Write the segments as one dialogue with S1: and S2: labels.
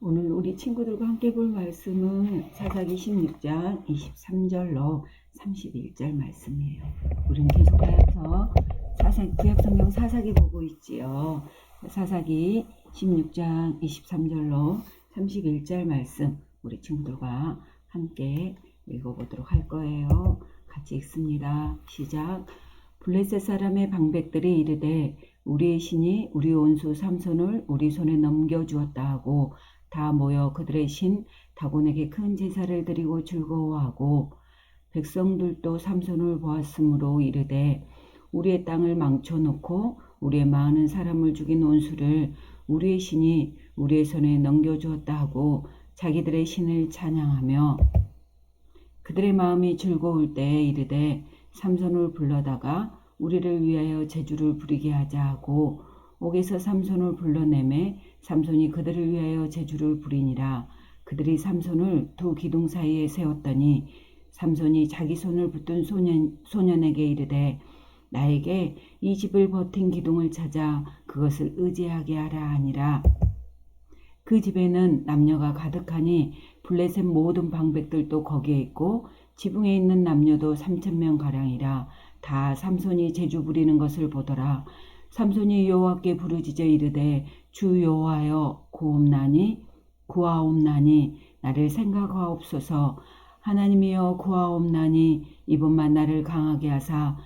S1: 오늘 우리 친구들과 함께 볼 말씀은 사사기 16장 23절로 31절 말씀이에요. 우리는 계속하여서 구약성경 사사기 보고 있지요. 사사기 16장 23절로 31절 말씀 우리 친구들과 함께 읽어보도록 할 거예요. 같이 읽습니다. 시작. 블레셋 사람의 방백들이 이르되 우리의 신이 우리 온수 삼손을 우리 손에 넘겨주었다 하고 다 모여 그들의 신 다곤에게 큰 제사를 드리고 즐거워하고 백성들도 삼손을 보았으므로 이르되 우리의 땅을 망쳐놓고 우리의 많은 사람을 죽인 온수를 우리의 신이 우리의 손에 넘겨주었다 하고 자기들의 신을 찬양하며 그들의 마음이 즐거울 때에 이르되 삼손을 불러다가 우리를 위하여 제주를 부리게 하자 하고 옥에서 삼손을 불러내매 삼손이 그들을 위하여 제주를 부리니라. 그들이 삼손을 두 기둥 사이에 세웠더니 삼손이 자기 손을 붙든 소년에게 이르되 나에게 이 집을 버틴 기둥을 찾아 그것을 의지하게 하라 하니라. 그 집에는 남녀가 가득하니 블레셋 모든 방백들도 거기에 있고 지붕에 있는 남녀도 3,000명가량이라. 다 삼손이 제주 부리는 것을 보더라. 삼손이 여호와께 부르짖어 이르되 주 여호와여 구하옵나니 나를 생각하옵소서. 하나님이여 구하옵나니 이번만 나를 강하게 하사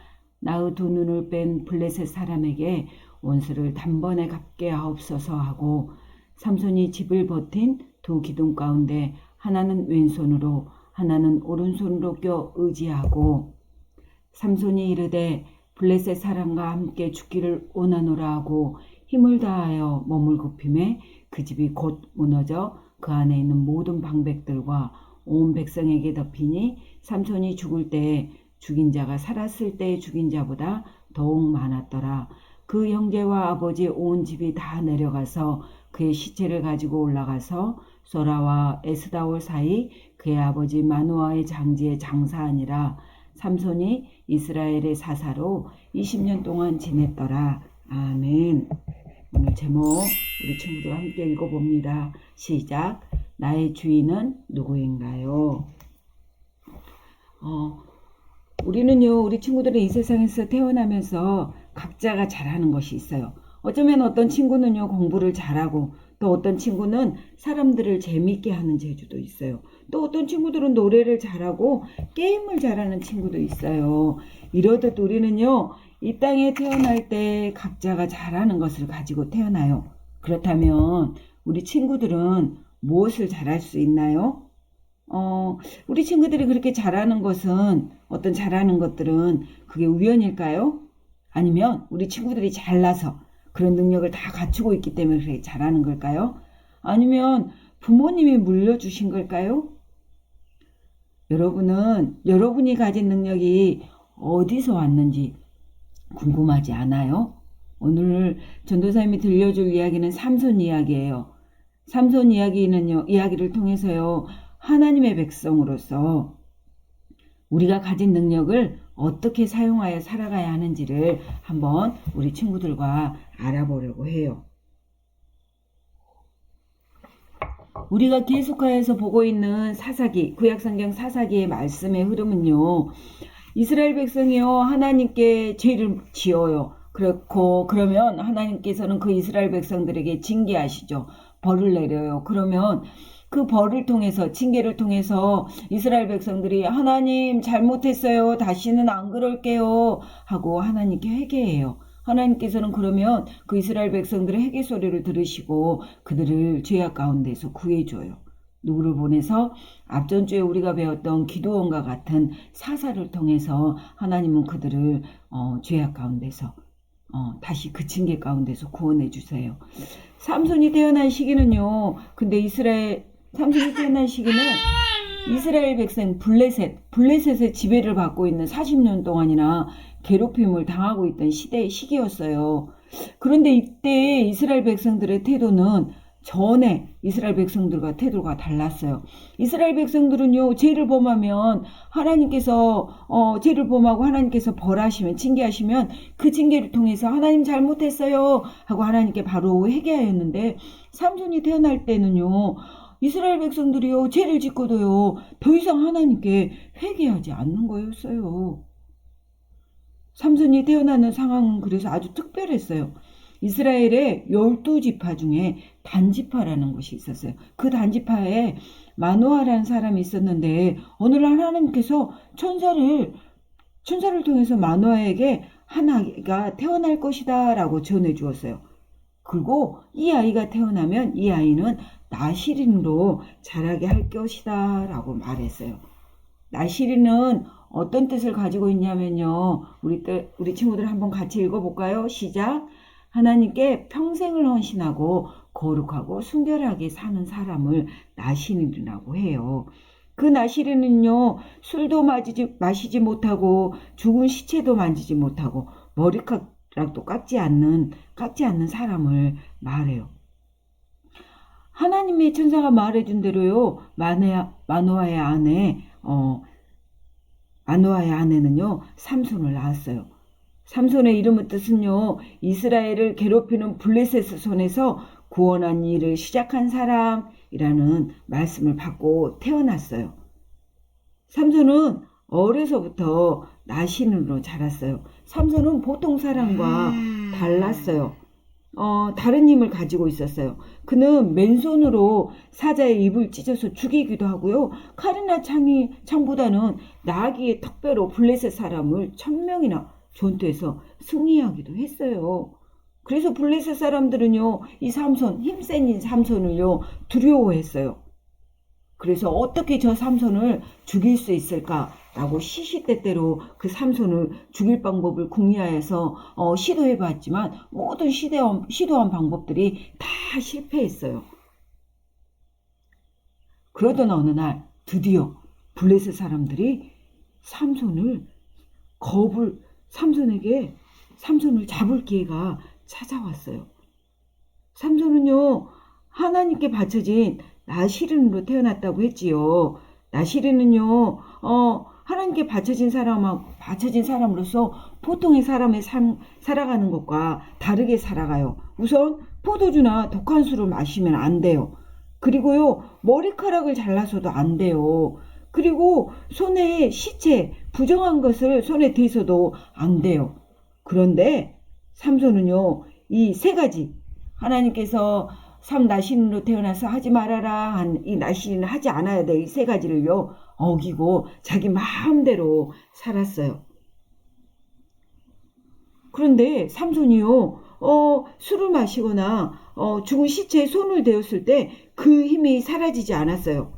S1: 나의 두 눈을 뺀 블레셋 사람에게 원수를 단번에 갚게 하옵소서 하고 삼손이 집을 버틴 두 기둥 가운데 하나는 왼손으로 하나는 오른손으로 껴 의지하고 삼손이 이르되 블레셋 사람과 함께 죽기를 원하노라 하고 힘을 다하여 몸을 굽히매 그 집이 곧 무너져 그 안에 있는 모든 방백들과 온 백성에게 덮이니 삼손이 죽을 때에 죽인 자가 살았을 때에 죽인 자보다 더욱 많았더라. 그 형제와 아버지 온 집이 다 내려가서 그의 시체를 가지고 올라가서 소라와 에스다올 사이 그의 아버지 마누아의 장지에 장사하니라. 삼손이 이스라엘의 사사로 20년 동안 지냈더라. 아멘. 오늘 제목 우리 친구들과 함께 읽어봅니다. 시작. 나의 주인은 누구인가요? 우리는요, 우리 친구들은 이 세상에서 태어나면서 각자가 잘하는 것이 있어요. 어쩌면 어떤 친구는요, 공부를 잘하고 또 어떤 친구는 사람들을 재미있게 하는 재주도 있어요. 또 어떤 친구들은 노래를 잘하고 게임을 잘하는 친구도 있어요. 이러듯 우리는요, 이 땅에 태어날 때 각자가 잘하는 것을 가지고 태어나요. 그렇다면 우리 친구들은 무엇을 잘할 수 있나요? 우리 친구들이 그렇게 잘하는 것은 어떤 잘하는 것들은 그게 우연일까요? 아니면 우리 친구들이 잘나서 그런 능력을 다 갖추고 있기 때문에 그렇게 잘하는 걸까요? 아니면 부모님이 물려주신 걸까요? 여러분은 여러분이 가진 능력이 어디서 왔는지 궁금하지 않아요? 오늘 전도사님이 들려줄 이야기는 삼손 이야기예요. 삼손 이야기를 통해서요, 하나님의 백성으로서 우리가 가진 능력을 어떻게 사용하여 살아가야 하는지를 한번 우리 친구들과 알아보려고 해요. 우리가 계속하여서 보고 있는 사사기, 구약성경 사사기의 말씀의 흐름은요, 이스라엘 백성이요, 하나님께 죄를 지어요. 그러면 하나님께서는 그 이스라엘 백성들에게 징계하시죠. 벌을 내려요. 그러면 그 벌을 통해서, 징계를 통해서 이스라엘 백성들이 하나님 잘못했어요. 다시는 안 그럴게요. 하고 하나님께 회개해요. 하나님께서는 그러면 그 이스라엘 백성들의 회개 소리를 들으시고 그들을 죄악 가운데서 구해줘요. 누구를 보내서 앞전주에 우리가 배웠던 기도원과 같은 사사를 통해서 하나님은 그들을 죄악 가운데서 다시 그 징계 가운데서 구원해 주세요. 삼손이 태어난 시기는요. 근데 삼손이 태어난 시기는 이스라엘 백성 블레셋의 지배를 받고 있는 40년 동안이나 괴롭힘을 당하고 있던 시기였어요. 그런데 이때 이스라엘 백성들의 태도는 전에 이스라엘 백성들과 태도가 달랐어요. 이스라엘 백성들은요, 죄를 범하면 하나님께서 죄를 범하고 하나님께서 벌하시면, 징계하시면 그 징계를 통해서 하나님 잘못했어요 하고 하나님께 바로 회개하였는데, 삼손이 태어날 때는요, 이스라엘 백성들이요, 죄를 짓고도요, 더 이상 하나님께 회개하지 않는 거였어요. 삼손이 태어나는 상황은 그래서 아주 특별했어요. 이스라엘의 12지파 중에 단지파라는 곳이 있었어요. 그 단지파에 마노아라는 사람이 있었는데, 어느 날 하나님께서 천사를 통해서 마노아에게 한 아이가 태어날 것이다 라고 전해 주었어요. 그리고 이 아이가 태어나면 이 아이는 나시린으로 자라게 할 것이다 라고 말했어요. 나시린은 어떤 뜻을 가지고 있냐면요, 우리 친구들 한번 같이 읽어볼까요? 시작. 하나님께 평생을 헌신하고 거룩하고 순결하게 사는 사람을 나시린이라고 해요. 그 나시린은요, 술도 마시지 못하고 죽은 시체도 만지지 못하고 머리카락도 깎지 않는 사람을 말해요. 하나님의 천사가 말해준 대로요, 마노아의 아내는요, 삼손을 낳았어요. 삼손의 이름의 뜻은요, 이스라엘을 괴롭히는 블레셋의 손에서 구원한 일을 시작한 사람이라는 말씀을 받고 태어났어요. 삼손은 어려서부터 나신으로 자랐어요. 삼손은 보통 사람과 달랐어요. 다른 힘을 가지고 있었어요. 그는 맨손으로 사자의 입을 찢어서 죽이기도 하고요. 칼이나 창보다는 나귀의 턱뼈로 블레셋 사람을 1000명이나 전투해서 승리하기도 했어요. 그래서 블레셋 사람들은요, 이 삼손, 힘센 삼손을요, 두려워했어요. 그래서 어떻게 저 삼손을 죽일 수 있을까라고 시시때때로 그 삼손을 죽일 방법을 궁리하여서 시도해봤지만 모든 시도한 방법들이 다 실패했어요. 그러던 어느 날 드디어 블레셋 사람들이 삼손을 잡을 기회가 찾아왔어요. 삼손은요, 하나님께 바쳐진 나시린으로 태어났다고 했지요. 나시린은요, 하나님께 바쳐진 사람으로서 보통의 사람의 삶 살아가는 것과 다르게 살아가요. 우선 포도주나 독한 술을 마시면 안 돼요. 그리고요, 머리카락을 잘라서도 안 돼요. 그리고 손에 시체, 부정한 것을 손에 대서도 안 돼요. 그런데 삼손은요, 이 3가지, 하나님께서 나신으로 태어나서 하지 말아라 한 이 나신은 하지 않아야 돼. 이 3가지를요, 어기고 자기 마음대로 살았어요. 그런데 삼손이요, 술을 마시거나 죽은 시체에 손을 대었을 때 그 힘이 사라지지 않았어요.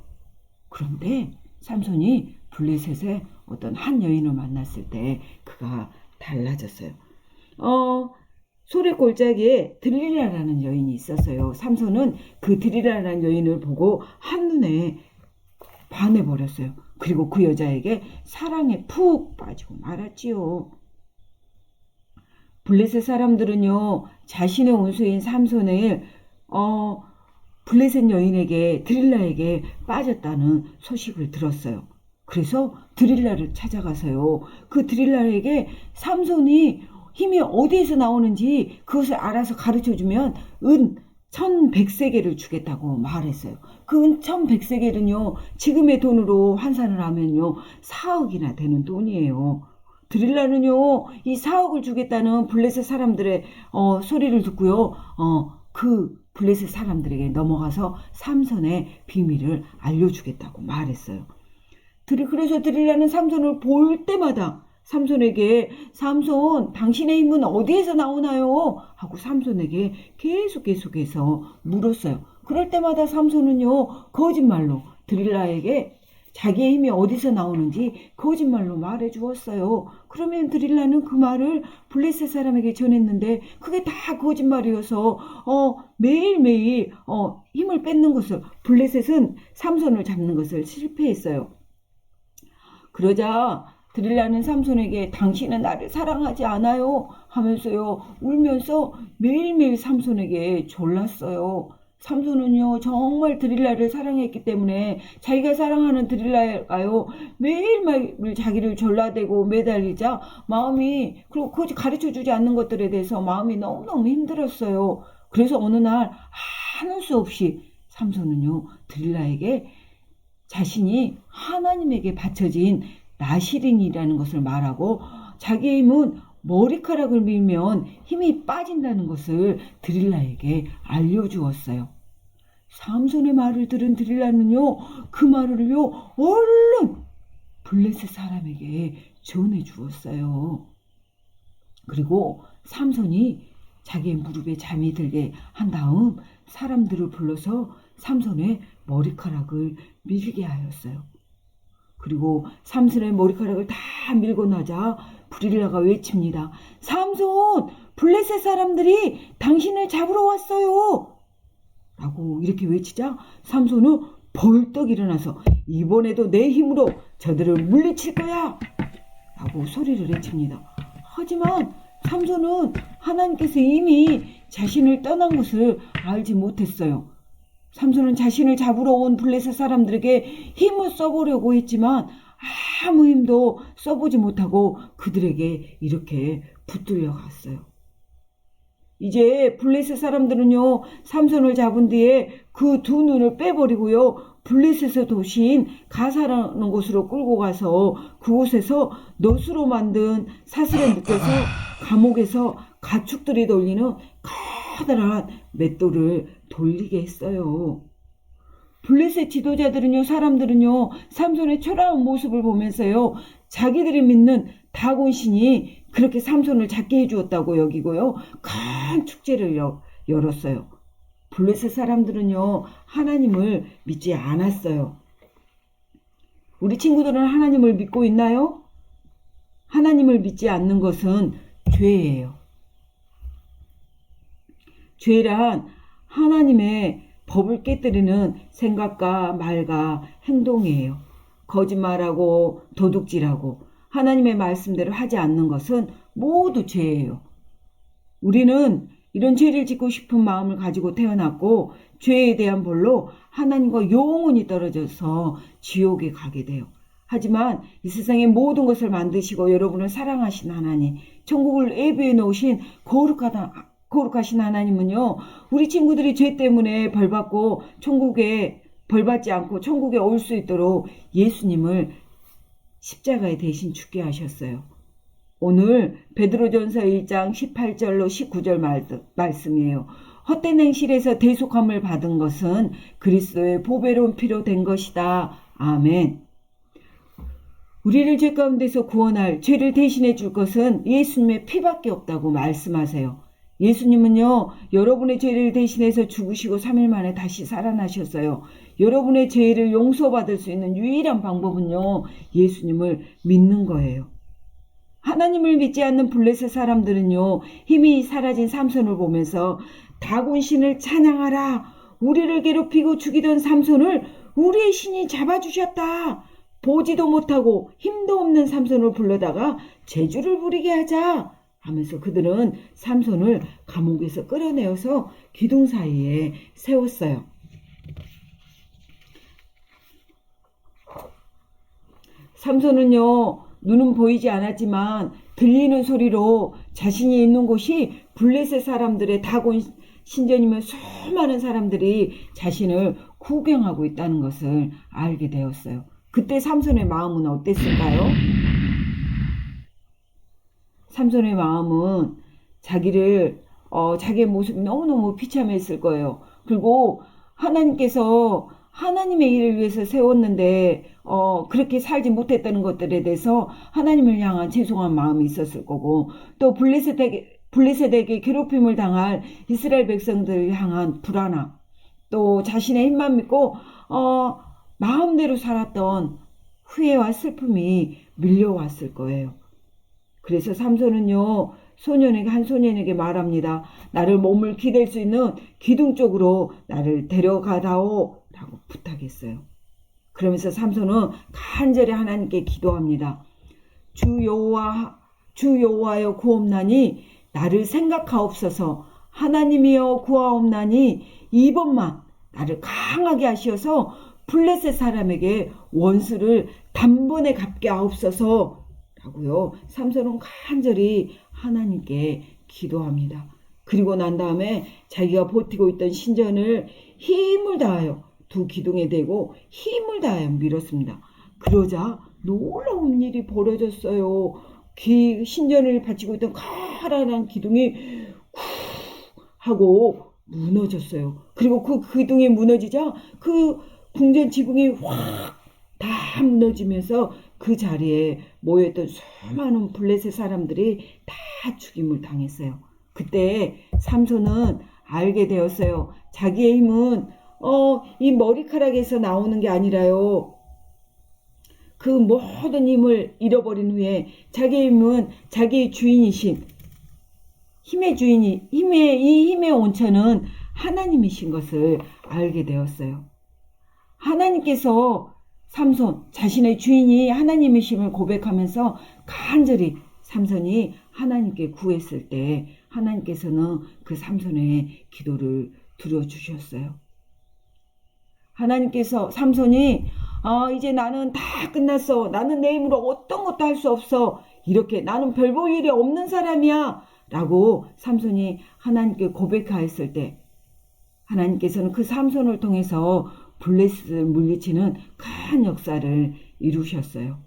S1: 그런데 삼손이 블레셋의 어떤 한 여인을 만났을 때 그가 달라졌어요. 소래 골짜기에 드릴라라는 여인이 있었어요. 삼손은 그 드릴라라는 여인을 보고 한눈에 반해버렸어요. 그리고 그 여자에게 사랑에 푹 빠지고 말았지요. 블레셋 사람들은요, 자신의 원수인 삼손을 블레셋 여인에게, 드릴라에게 빠졌다는 소식을 들었어요. 그래서 드릴라를 찾아가서요, 그 드릴라에게 삼손이 힘이 어디에서 나오는지 그것을 알아서 가르쳐주면 은 1100세겔을 주겠다고 말했어요. 그 은 1100세겔은요, 지금의 돈으로 환산을 하면요, 4억이나 되는 돈이에요. 드릴라는요, 이 4억을 주겠다는 블레셋 사람들의 소리를 듣고요, 그 블레셋 사람들에게 넘어가서 삼손의 비밀을 알려주겠다고 말했어요. 그래서 드릴라는 삼손을 볼 때마다 삼손에게, 삼손, 당신의 힘은 어디에서 나오나요? 하고 삼손에게 계속해서 물었어요. 그럴 때마다 삼손은요, 거짓말로 드릴라에게 자기의 힘이 어디서 나오는지 거짓말로 말해 주었어요. 그러면 드릴라는 그 말을 블레셋 사람에게 전했는데 그게 다 거짓말이어서 매일매일 힘을 뺏는 것을, 블레셋은 삼손을 잡는 것을 실패했어요. 그러자 드릴라는 삼손에게 당신은 나를 사랑하지 않아요 하면서요, 울면서 매일매일 삼손에게 졸랐어요. 삼손은요 정말 드릴라를 사랑했기 때문에 자기가 사랑하는 드릴라가요 매일매일 자기를 졸라대고 매달리자 마음이, 그리고 굳이 가르쳐주지 않는 것들에 대해서 마음이 너무너무 힘들었어요. 그래서 어느 날 하는 수 없이 삼손은요 드릴라에게 자신이 하나님에게 바쳐진 나시린이라는 것을 말하고 자기의 힘은 머리카락을 밀면 힘이 빠진다는 것을 드릴라에게 알려주었어요. 삼손의 말을 들은 드릴라는요 그 말을요 얼른 블레셋 사람에게 전해주었어요. 그리고 삼손이 자기의 무릎에 잠이 들게 한 다음 사람들을 불러서 삼손의 머리카락을 밀게 하였어요. 그리고 삼손의 머리카락을 다 밀고 나자 브릴라가 외칩니다. 삼손, 블레셋 사람들이 당신을 잡으러 왔어요. 라고 이렇게 외치자 삼손은 벌떡 일어나서 이번에도 내 힘으로 저들을 물리칠 거야. 라고 소리를 외칩니다. 하지만 삼손은 하나님께서 이미 자신을 떠난 것을 알지 못했어요. 삼손은 자신을 잡으러 온 블레셋 사람들에게 힘을 써보려고 했지만 아무 힘도 써보지 못하고 그들에게 이렇게 붙들려 갔어요. 이제 블레셋 사람들은요 삼손을 잡은 뒤에 그 두 눈을 빼버리고요 블레셋의 도시인 가사라는 곳으로 끌고 가서 그곳에서 넛으로 만든 사슬에 묶여서 감옥에서 가축들이 돌리는 커다란 맷돌을 돌리게 했어요. 블레셋 지도자들은요 사람들은요 삼손의 초라한 모습을 보면서요 자기들이 믿는 다곤 신이 그렇게 삼손을 잡게 해주었다고 여기고요 큰 축제를 열었어요. 블레셋 사람들은요 하나님을 믿지 않았어요. 우리 친구들은 하나님을 믿고 있나요? 하나님을 믿지 않는 것은 죄예요. 죄란 하나님의 법을 깨뜨리는 생각과 말과 행동이에요. 거짓말하고 도둑질하고 하나님의 말씀대로 하지 않는 것은 모두 죄예요. 우리는 이런 죄를 짓고 싶은 마음을 가지고 태어났고 죄에 대한 벌로 하나님과 영원히 떨어져서 지옥에 가게 돼요. 하지만 이 세상의 모든 것을 만드시고 여러분을 사랑하신 하나님, 천국을 예비해 놓으신 거룩하신 하나님은요 우리 친구들이 죄 때문에 벌받고 천국에 벌받지 않고 천국에 올 수 있도록 예수님을 십자가에 대신 죽게 하셨어요. 오늘 베드로전서 1장 18절로 19절 말씀이에요. 헛된 행실에서 대속함을 받은 것은 그리스도의 보배로운 피로 된 것이다. 아멘. 우리를 죄 가운데서 구원할 죄를 대신해 줄 것은 예수님의 피밖에 없다고 말씀하세요. 예수님은요 여러분의 죄를 대신해서 죽으시고 3일 만에 다시 살아나셨어요. 여러분의 죄를 용서받을 수 있는 유일한 방법은요 예수님을 믿는 거예요. 하나님을 믿지 않는 블레셋 사람들은요 힘이 사라진 삼손을 보면서 다곤 신을 찬양하라. 우리를 괴롭히고 죽이던 삼손을 우리의 신이 잡아주셨다. 보지도 못하고 힘도 없는 삼손을 불러다가 재주를 부리게 하자 하면서 그들은 삼손을 감옥에서 끌어내어서 기둥 사이에 세웠어요. 삼손은요 눈은 보이지 않았지만 들리는 소리로 자신이 있는 곳이 블레셋 사람들의 다곤 신전이면 수많은 사람들이 자신을 구경하고 있다는 것을 알게 되었어요. 그때 삼손의 마음은 어땠을까요? 삼손의 마음은 자기의 모습이 너무너무 비참했을 거예요. 그리고 하나님께서 하나님의 일을 위해서 세웠는데 그렇게 살지 못했다는 것들에 대해서 하나님을 향한 죄송한 마음이 있었을 거고 또 블레셋에게 괴롭힘을 당할 이스라엘 백성들을 향한 불안함 또 자신의 힘만 믿고 마음대로 살았던 후회와 슬픔이 밀려왔을 거예요. 그래서 삼손은요 한 소년에게 말합니다. 나를 몸을 기댈 수 있는 기둥 쪽으로 나를 데려가다오 라고 부탁했어요. 그러면서 삼손은 간절히 하나님께 기도합니다. 주 여호와여 구옵나니 나를 생각하옵소서. 하나님이여 구하옵나니 이번만 나를 강하게 하시어서 블레셋 사람에게 원수를 단번에 갚게 하옵소서 라고요. 삼손은 간절히 하나님께 기도합니다. 그리고 난 다음에 자기가 버티고 있던 신전을 힘을 다하여 두 기둥에 대고 힘을 다하여 밀었습니다. 그러자 놀라운 일이 벌어졌어요. 신전을 바치고 있던 가라란 기둥이 후 하고 무너졌어요. 그리고 그 기둥이 무너지자 그 궁전 지붕이 확 다 무너지면서 그 자리에 모여있던 수많은 블레셋 사람들이 다 죽임을 당했어요. 그때 삼손은 알게 되었어요. 자기의 힘은 이 머리카락에서 나오는 게 아니라요. 그 모든 힘을 잃어버린 후에 자기의 힘은 자기의 주인이신 이 힘의 온천은 하나님이신 것을 알게 되었어요. 하나님께서 삼손 자신의 주인이 하나님이심을 고백하면서 간절히 삼손이 하나님께 구했을 때 하나님께서는 그 삼손의 기도를 들어주셨어요. 하나님께서 삼손이 이제 나는 다 끝났어. 나는 내 힘으로 어떤 것도 할 수 없어. 이렇게 나는 별 볼 일이 없는 사람이야. 라고 삼손이 하나님께 고백하였을 때 하나님께서는 그 삼손을 통해서 블레셋을 물리치는 큰 역사를 이루셨어요.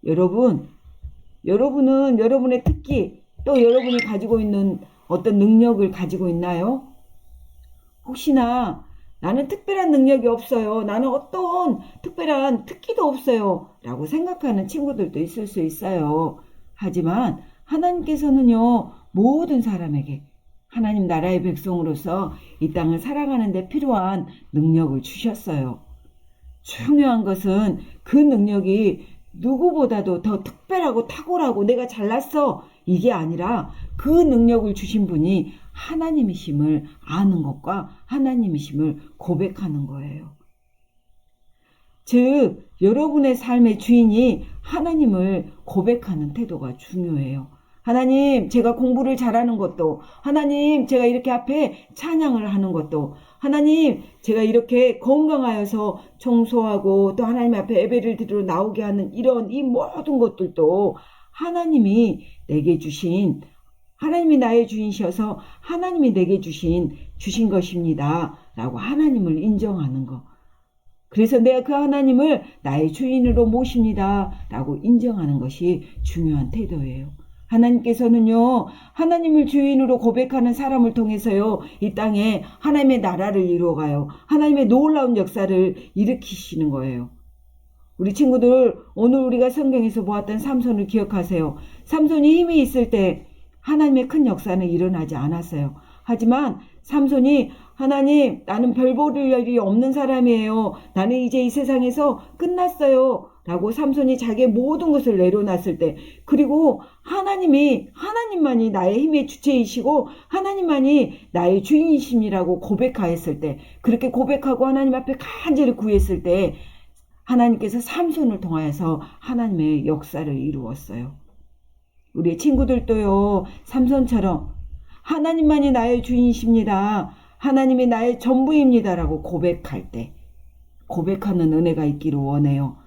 S1: 여러분은 여러분의 특기 또 여러분이 가지고 있는 어떤 능력을 가지고 있나요? 혹시나 나는 특별한 능력이 없어요. 나는 어떤 특별한 특기도 없어요. 라고 생각하는 친구들도 있을 수 있어요. 하지만 하나님께서는요, 모든 사람에게 하나님 나라의 백성으로서 이 땅을 살아가는 데 필요한 능력을 주셨어요. 중요한 것은 그 능력이 누구보다도 더 특별하고 탁월하고 내가 잘났어 이게 아니라 그 능력을 주신 분이 하나님이심을 아는 것과 하나님이심을 고백하는 거예요. 즉 여러분의 삶의 주인이 하나님을 고백하는 태도가 중요해요. 하나님, 제가 공부를 잘하는 것도, 하나님, 제가 이렇게 앞에 찬양을 하는 것도, 하나님, 제가 이렇게 건강하여서 청소하고 또 하나님 앞에 예배를 드리러 나오게 하는 이 모든 것들도 하나님이 내게 주신, 하나님이 나의 주인이셔서 하나님이 내게 주신 것입니다. 라고 하나님을 인정하는 것. 그래서 내가 그 하나님을 나의 주인으로 모십니다. 라고 인정하는 것이 중요한 태도예요. 하나님께서는요, 하나님을 주인으로 고백하는 사람을 통해서요, 이 땅에 하나님의 나라를 이루어가요. 하나님의 놀라운 역사를 일으키시는 거예요. 우리 친구들, 오늘 우리가 성경에서 보았던 삼손을 기억하세요. 삼손이 힘이 있을 때 하나님의 큰 역사는 일어나지 않았어요. 하지만 삼손이 하나님, 나는 별 볼 일이 없는 사람이에요. 나는 이제 이 세상에서 끝났어요. 라고 삼손이 자기의 모든 것을 내려놨을 때, 그리고 하나님만이 나의 힘의 주체이시고 하나님만이 나의 주인이심이라고 고백하였을 때, 그렇게 고백하고 하나님 앞에 간절히 구했을 때 하나님께서 삼손을 통하여서 하나님의 역사를 이루었어요. 우리 친구들도요, 삼손처럼 하나님만이 나의 주인이십니다. 하나님이 나의 전부입니다. 라고 고백할 때, 고백하는 은혜가 있기를 원해요.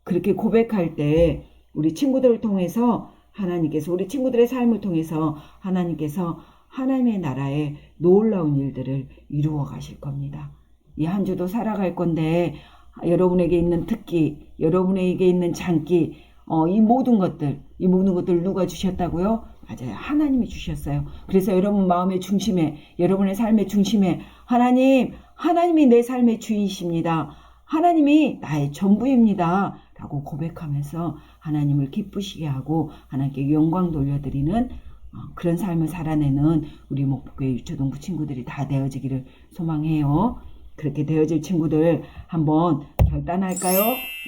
S1: 그렇게 고백할 때 우리 친구들을 통해서 하나님께서, 우리 친구들의 삶을 통해서 하나님께서 하나님의 나라의 놀라운 일들을 이루어 가실 겁니다. 이 한 주도 살아갈 건데 여러분에게 있는 특기, 여러분에게 있는 장기, 이 모든 것들 누가 주셨다고요? 맞아요. 하나님이 주셨어요. 그래서 여러분 마음의 중심에, 여러분의 삶의 중심에 하나님이 내 삶의 주인이십니다. 하나님이 나의 전부입니다. 라고 고백하면서 하나님을 기쁘시게 하고 하나님께 영광 돌려드리는 그런 삶을 살아내는 우리 목포교회 유초동부 친구들이 다 되어지기를 소망해요. 그렇게 되어질 친구들 한번 결단할까요?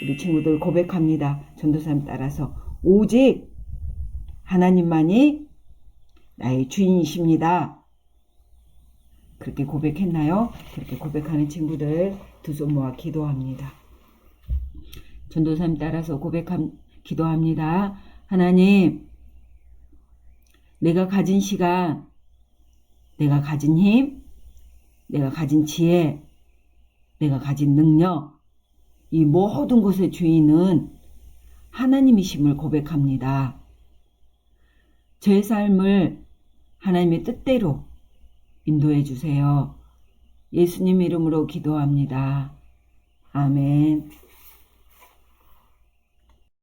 S1: 우리 친구들 고백합니다. 전도사님 따라서 오직 하나님만이 나의 주인이십니다. 그렇게 고백했나요? 그렇게 고백하는 친구들 두 손 모아 기도합니다. 전도사님 따라서 기도합니다. 하나님, 내가 가진 시간, 내가 가진 힘, 내가 가진 지혜, 내가 가진 능력, 이 모든 것의 주인은 하나님이심을 고백합니다. 제 삶을 하나님의 뜻대로 인도해 주세요. 예수님 이름으로 기도합니다. 아멘.